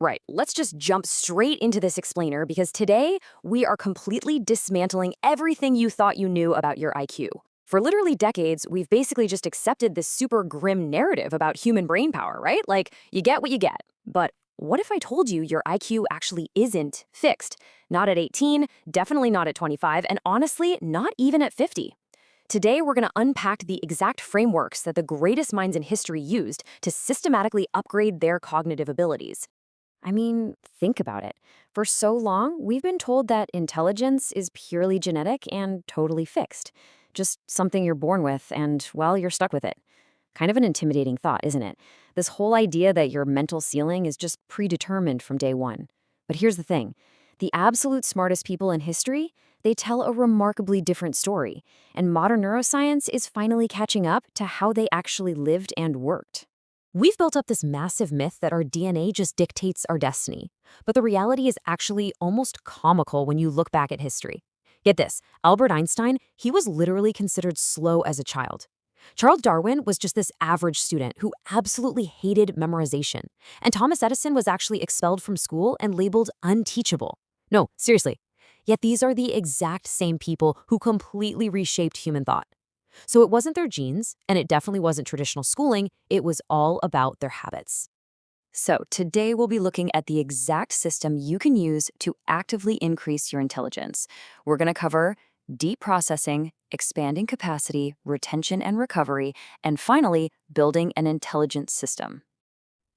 Right, let's just jump straight into this explainer because today we are completely dismantling everything you thought you knew about your IQ. For literally decades, we've basically just accepted this super grim narrative about human brain power, right? Like, you get what you get. But what if I told you your IQ actually isn't fixed? Not at 18, definitely not at 25, and honestly, not even at 50. Today, we're going to unpack the exact frameworks that the greatest minds in history used to systematically upgrade their cognitive abilities. I mean, think about it. For so long, we've been told that intelligence is purely genetic and totally fixed. Just something you're born with, and, well, you're stuck with it. Kind of an intimidating thought, isn't it? This whole idea that your mental ceiling is just predetermined from day one. But here's the thing. The absolute smartest people in history, they tell a remarkably different story. And modern neuroscience is finally catching up to how they actually lived and worked. We've built up this massive myth that our DNA just dictates our destiny. But the reality is actually almost comical when you look back at history. Get this, Albert Einstein, he was literally considered slow as a child. Charles Darwin was just this average student who absolutely hated memorization. And Thomas Edison was actually expelled from school and labeled unteachable. No, seriously. Yet these are the exact same people who completely reshaped human thought. So it wasn't their genes, and it definitely wasn't traditional schooling, it was all about their habits. So today we'll be looking at the exact system you can use to actively increase your intelligence. We're going to cover deep processing, expanding capacity, retention and recovery, and finally, building an intelligent system.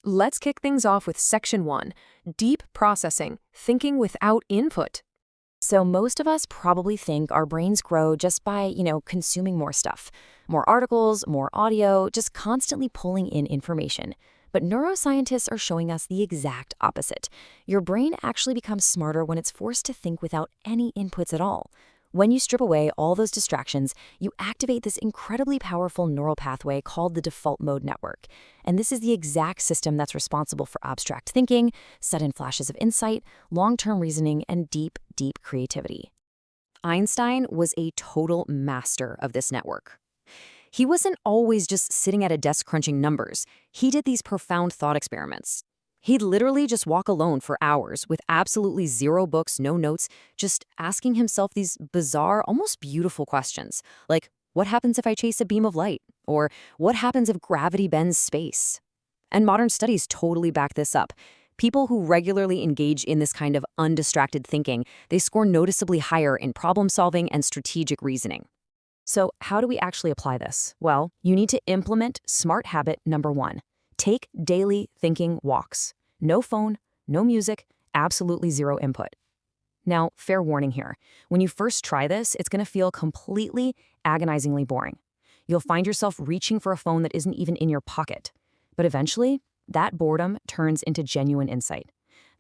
Let's kick things off with Section 1, Deep Processing, Thinking Without Input. So most of us probably think our brains grow just by, consuming more stuff. More articles, more audio, just constantly pulling in information. But neuroscientists are showing us the exact opposite. Your brain actually becomes smarter when it's forced to think without any inputs at all. When you strip away all those distractions, you activate this incredibly powerful neural pathway called the default mode network. And this is the exact system that's responsible for abstract thinking, sudden flashes of insight, long-term reasoning, and deep, deep creativity. Einstein was a total master of this network. He wasn't always just sitting at a desk crunching numbers. He did these profound thought experiments. He'd literally just walk alone for hours with absolutely zero books, no notes, just asking himself these bizarre, almost beautiful questions, like, what happens if I chase a beam of light? Or what happens if gravity bends space? And modern studies totally back this up. People who regularly engage in this kind of undistracted thinking, they score noticeably higher in problem solving and strategic reasoning. So how do we actually apply this? Well, you need to implement smart habit number 1. Take daily thinking walks. No phone, no music, absolutely zero input. Now, fair warning here. When you first try this, it's going to feel completely agonizingly boring. You'll find yourself reaching for a phone that isn't even in your pocket. But eventually, that boredom turns into genuine insight.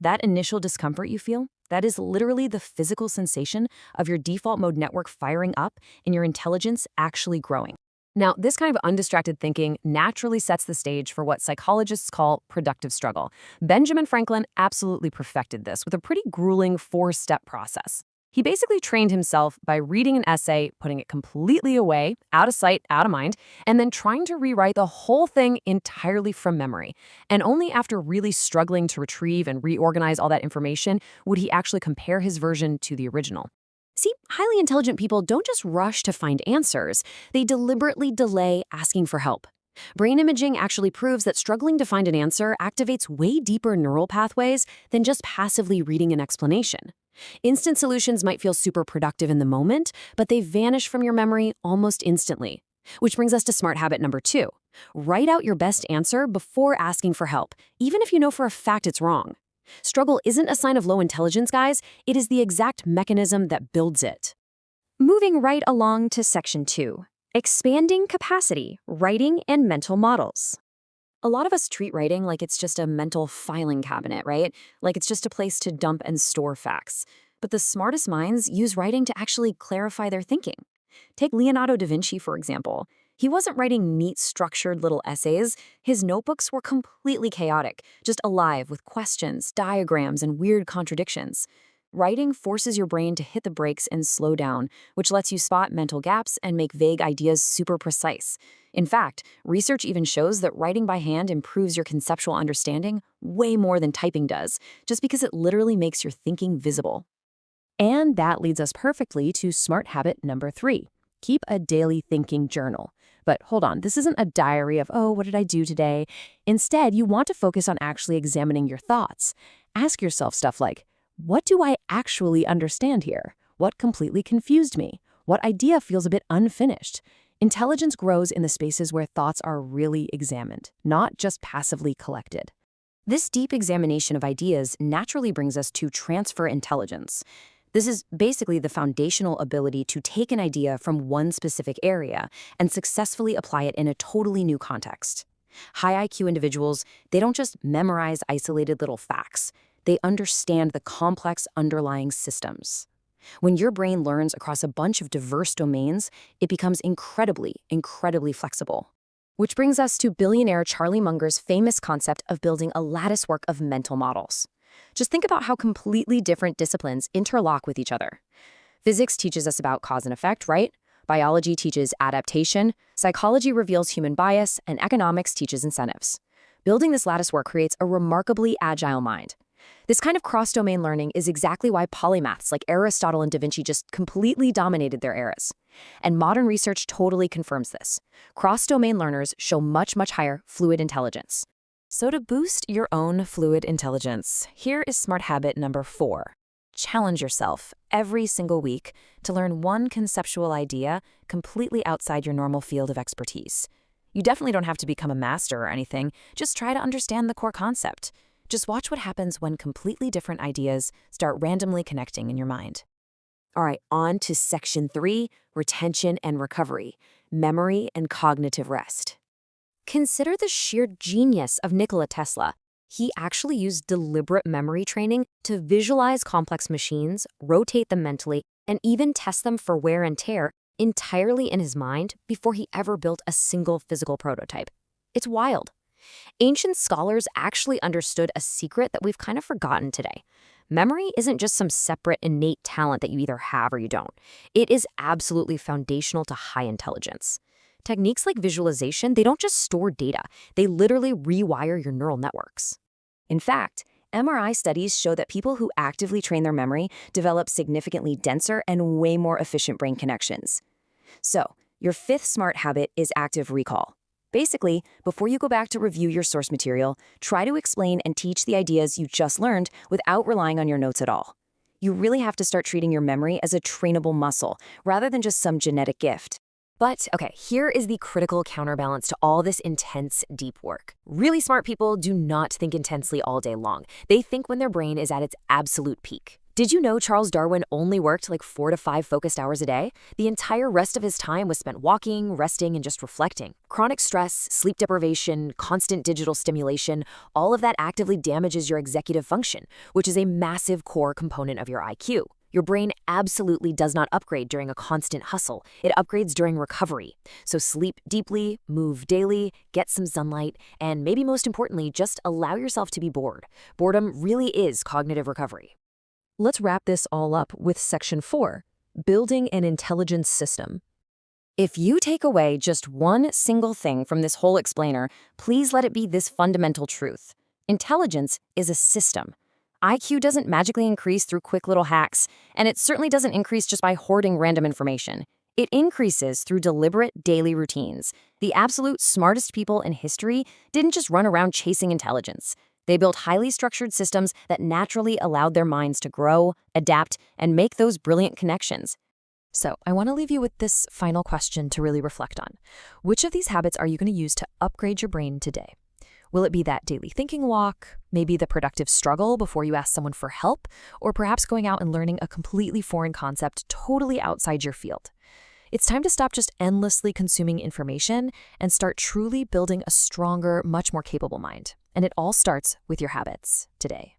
That initial discomfort you feel, that is literally the physical sensation of your default mode network firing up and your intelligence actually growing. Now, this kind of undistracted thinking naturally sets the stage for what psychologists call productive struggle. Benjamin Franklin absolutely perfected this with a pretty grueling 4-step process. He basically trained himself by reading an essay, putting it completely away, out of sight, out of mind, and then trying to rewrite the whole thing entirely from memory. And only after really struggling to retrieve and reorganize all that information would he actually compare his version to the original. See, highly intelligent people don't just rush to find answers, they deliberately delay asking for help. Brain imaging actually proves that struggling to find an answer activates way deeper neural pathways than just passively reading an explanation. Instant solutions might feel super productive in the moment, but they vanish from your memory almost instantly. Which brings us to smart habit number 2. Write out your best answer before asking for help, even if you know for a fact it's wrong. Struggle isn't a sign of low intelligence, guys. It is the exact mechanism that builds it. Moving right along to Section 2, expanding capacity, writing, and mental models. A lot of us treat writing like it's just a mental filing cabinet, right? Like it's just a place to dump and store facts. But the smartest minds use writing to actually clarify their thinking. Take Leonardo da Vinci, for example. He wasn't writing neat, structured little essays. His notebooks were completely chaotic, just alive with questions, diagrams, and weird contradictions. Writing forces your brain to hit the brakes and slow down, which lets you spot mental gaps and make vague ideas super precise. In fact, research even shows that writing by hand improves your conceptual understanding way more than typing does, just because it literally makes your thinking visible. And that leads us perfectly to smart habit number 3. Keep a daily thinking journal. But hold on, this isn't a diary of, oh, what did I do today? Instead, you want to focus on actually examining your thoughts. Ask yourself stuff like, what do I actually understand here? What completely confused me? What idea feels a bit unfinished? Intelligence grows in the spaces where thoughts are really examined, not just passively collected. This deep examination of ideas naturally brings us to transfer intelligence. This is basically the foundational ability to take an idea from one specific area and successfully apply it in a totally new context. High IQ individuals, they don't just memorize isolated little facts. They understand the complex underlying systems. When your brain learns across a bunch of diverse domains, it becomes incredibly, incredibly flexible. Which brings us to billionaire Charlie Munger's famous concept of building a latticework of mental models. Just think about how completely different disciplines interlock with each other. Physics teaches us about cause and effect, right? Biology teaches adaptation, psychology reveals human bias, and economics teaches incentives. Building this latticework creates a remarkably agile mind. This kind of cross-domain learning is exactly why polymaths like Aristotle and Da Vinci just completely dominated their eras. And modern research totally confirms this. Cross-domain learners show much, much higher fluid intelligence. So to boost your own fluid intelligence, here is smart habit number 4. Challenge yourself every single week to learn one conceptual idea completely outside your normal field of expertise. You definitely don't have to become a master or anything, just try to understand the core concept. Just watch what happens when completely different ideas start randomly connecting in your mind. All right, on to section 3, retention and recovery, memory and cognitive rest. Consider the sheer genius of Nikola Tesla. He actually used deliberate memory training to visualize complex machines, rotate them mentally, and even test them for wear and tear entirely in his mind before he ever built a single physical prototype. It's wild. Ancient scholars actually understood a secret that we've kind of forgotten today. Memory isn't just some separate innate talent that you either have or you don't. It is absolutely foundational to high intelligence. Techniques like visualization, they don't just store data, they literally rewire your neural networks. In fact, MRI studies show that people who actively train their memory develop significantly denser and way more efficient brain connections. So, your 5th smart habit is active recall. Basically, before you go back to review your source material, try to explain and teach the ideas you just learned without relying on your notes at all. You really have to start treating your memory as a trainable muscle, rather than just some genetic gift. But, okay, here is the critical counterbalance to all this intense, deep work. Really smart people do not think intensely all day long. They think when their brain is at its absolute peak. Did you know Charles Darwin only worked like 4 to 5 focused hours a day? The entire rest of his time was spent walking, resting, and just reflecting. Chronic stress, sleep deprivation, constant digital stimulation, all of that actively damages your executive function, which is a massive core component of your IQ. Your brain absolutely does not upgrade during a constant hustle. It upgrades during recovery. So sleep deeply, move daily, get some sunlight, and maybe most importantly, just allow yourself to be bored. Boredom really is cognitive recovery. Let's wrap this all up with section 4, building an intelligence system. If you take away just one single thing from this whole explainer, please let it be this fundamental truth. Intelligence is a system. IQ doesn't magically increase through quick little hacks, and it certainly doesn't increase just by hoarding random information. It increases through deliberate daily routines. The absolute smartest people in history didn't just run around chasing intelligence. They built highly structured systems that naturally allowed their minds to grow, adapt, and make those brilliant connections. So I want to leave you with this final question to really reflect on. Which of these habits are you going to use to upgrade your brain today? Will it be that daily thinking walk, maybe the productive struggle before you ask someone for help, or perhaps going out and learning a completely foreign concept totally outside your field? It's time to stop just endlessly consuming information and start truly building a stronger, much more capable mind. And it all starts with your habits today.